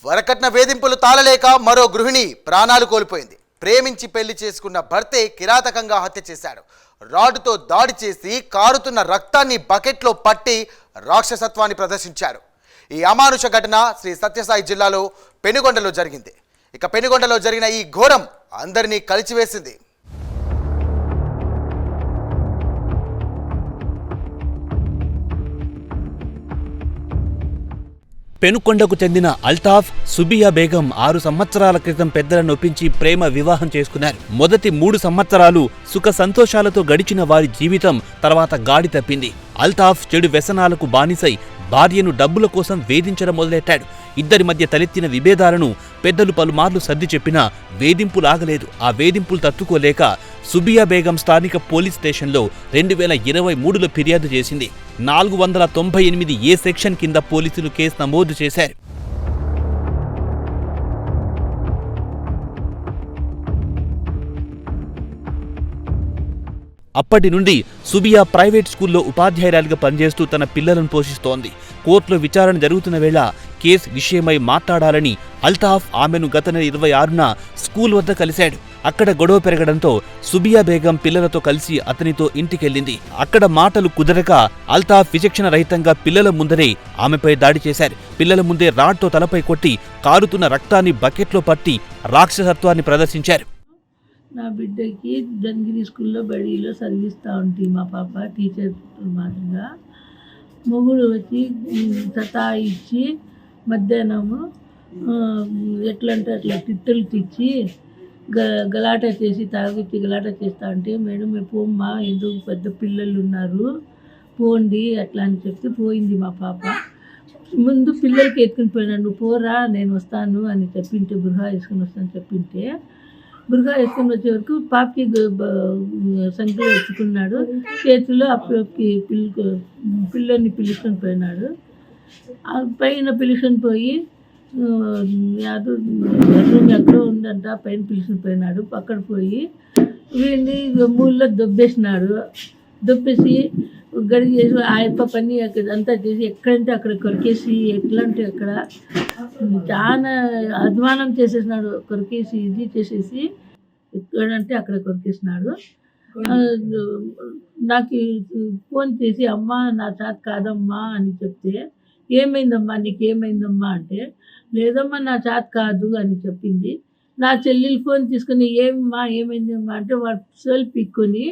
వరకట్న వేధింపులు తాళలేక మరో గృహిణి ప్రాణాలు కోల్పోయింది. ప్రేమించి పెళ్లి చేసుకున్న భర్తే కిరాతకంగా హత్య చేశాడు. రాడ్డుతో దాడి చేసి కారుతున్న రక్తాన్ని బకెట్లో పట్టి రాక్షసత్వాన్ని ప్రదర్శించాడు. ఈ అమానుష ఘటన శ్రీ సత్యసాయి జిల్లాలో పెనుగొండలో జరిగింది. ఇక పెనుగొండలో జరిగిన ఈ ఘోరం అందరినీ కలిచివేసింది. పెనుకొండకు చెందిన అల్తాఫ్, సుబియా బేగం 6 సంవత్సరాల క్రితం పెద్దలను ఒప్పించి ప్రేమ వివాహం చేసుకున్నారు. మొదటి 3 సంవత్సరాలు సుఖ సంతోషాలతో గడిచిన వారి జీవితం తర్వాత గాడి తప్పింది. అల్తాఫ్ చెడు వ్యసనాలకు బానిసై భార్యను డబ్బుల కోసం వేధించడం మొదలెట్టాడు. ఇద్దరి మధ్య తలెత్తిన విభేదాలను పెద్దలు పలుమార్లు సర్ది చెప్పినా వేధింపులాగలేదు. ఆ వేధింపులు తట్టుకోలేక సుబియా బేగం స్థానిక పోలీస్ స్టేషన్లో 2023లో ఫిర్యాదు చేసింది. 498 సెక్షన్ కింద పోలీసులు కేసు నమోదు చేశారు. అప్పటి నుండి సుబియా ప్రైవేట్ స్కూల్లో ఉపాధ్యాయురాలిగా పనిచేస్తూ తన పిల్లలను పోషిస్తోంది. కోర్టులో విచారణ జరుగుతున్న వేళ కేసు విషయమై మాట్లాడాలని అల్తాఫ్ ఆమెను గత నెల 26న స్కూల్ వద్ద కలిశాడు. అక్కడ గొడవ పెరగడంతో సుబియా బేగం పిల్లలతో కలిసి అతనితో ఇంటికెళ్లింది. అక్కడ మాటలు కుదరక అల్తాఫ్ విచక్షణ రహితంగా పిల్లల ముందరే ఆమెపై దాడి చేశారు. పిల్లల ముందే రాడ్తో తలపై కొట్టి కారుతున్న రక్తాన్ని బకెట్లో పట్టి రాక్షసత్వాన్ని ప్రదర్శించారు. నా బిడ్డకి జన్గిరి స్కూల్లో బడిలో చదివిస్తూ ఉంటుంది మా పాప టీచర్ మాదిరిగా. మొగుడు వచ్చి సతాయిచ్చి మధ్యాహ్నము ఎట్లంటే అట్లా తిట్టలు తెచ్చి గలాట చేసి తాగిచ్చి గలాట చేస్తా ఉంటే, మేడం మేము పోమ్మా, ఎందుకు పెద్ద పిల్లలు ఉన్నారు పోండి అట్లా అని చెప్తే పోయింది మా పాప. ముందు పిల్లలకి ఎత్తుకుని పోయినా, నువ్వు పోరా నేను వస్తాను అని చెప్పింటే, బుర్హా వేసుకుని వస్తాను చెప్పింటే, బుర్గా వేసుకొని వచ్చే వరకు పాపకి సంఖ్యలో ఎత్తుకున్నాడు. చేతిలో అప్పటికి పిల్లల్ని పిలుచుకొని పోయినాడు. పైన పిలుచుకొని పోయి రూమ్ ఎక్కడో ఉందంట, పైన పిలుచుకొని పోయినాడు. అక్కడ పోయి వీడిని మూలలో దొబ్బేసి గడి చేసి ఆ యొక్క పని అంతా చేసి ఎక్కడంటే అక్కడ కొరికేసి, ఎట్లా అంటే అక్కడ చాలా అధ్వానం చేసేసినాడు. కొరికేసి ఇది చేసేసి ఎక్కడంటే అక్కడ కొరికేసినాడు. నాకు ఫోన్ చేసి అమ్మా నా చేత కాదమ్మా అని చెప్తే, ఏమైందమ్మా నీకేమైందమ్మా అంటే, లేదమ్మా నా చేత కాదు అని చెప్పింది. నా చెల్లెలు ఫోన్ తీసుకుని ఏమ్మా ఏమైందమ్మా అంటే, వాడు సెల్ పిక్కుని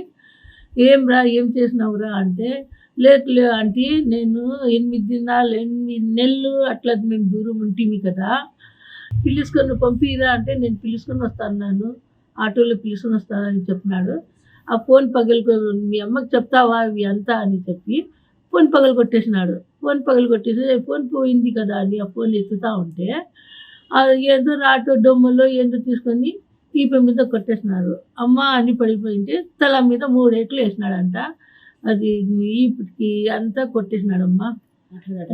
ఏం చేసినావురా అంటే, లేదు అంటే నేను 8 నెలలు అట్లా మేము దూరం ఉంటుంది కదా, పిలుచుకొని పంపిరా అంటే, నేను పిలుచుకొని వస్తాను, ఆటోలో పిలుచుకొని వస్తానని చెప్పినాడు. ఆ ఫోన్ మీ అమ్మకి చెప్తావా ఇవి అంతా అని చెప్పి ఫోన్ కొట్టేసినాడు. ఫోన్ కొట్టేసి ఫోన్ పోయింది కదా అని ఆ ఫోన్ ఎత్తుతూ ఉంటే, ఏదో ఆటో డొమ్మలో ఏందో తీసుకొని ఈప మీద కొట్టేసినారు. అమ్మ అని పడిపోయింటే తల మీద 3 ఏట్లు వేసినాడంట. అది ఈపుకి అంతా కొట్టేసినాడమ్మా.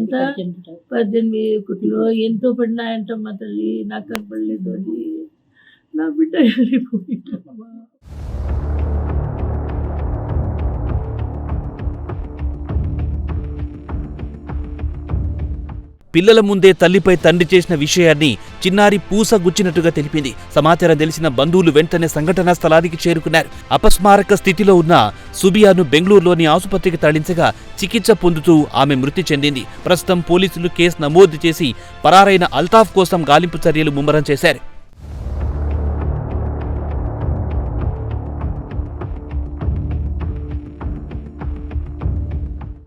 అంతా 18 కుట్లు ఎంతో పడినాయంటమ్మా తల్లి, నాకు కనపడలేదు. అది నా బిడ్డ వెళ్ళిపోయిందమ్మా. పిల్లల ముందే తల్లిపై తండ్రి చేసిన విషయాన్ని చిన్నారి పూస గుచ్చినట్టుగా తెలిపింది. సమాచారం తెలిసిన బంధువులు వెంటనే సంఘటనా స్థలానికి చేరుకున్నారు. అపస్మారక స్థితిలో ఉన్న సుబియాను బెంగళూరులోని ఆసుపత్రికి తరలించగా చికిత్స పొందుతూ ఆమె మృతి చెందింది. ప్రస్తుతం పోలీసులు కేసు నమోదు చేసి పరారైన అల్తాఫ్ కోసం గాలింపు చర్యలు ముమ్మరం చేశారు.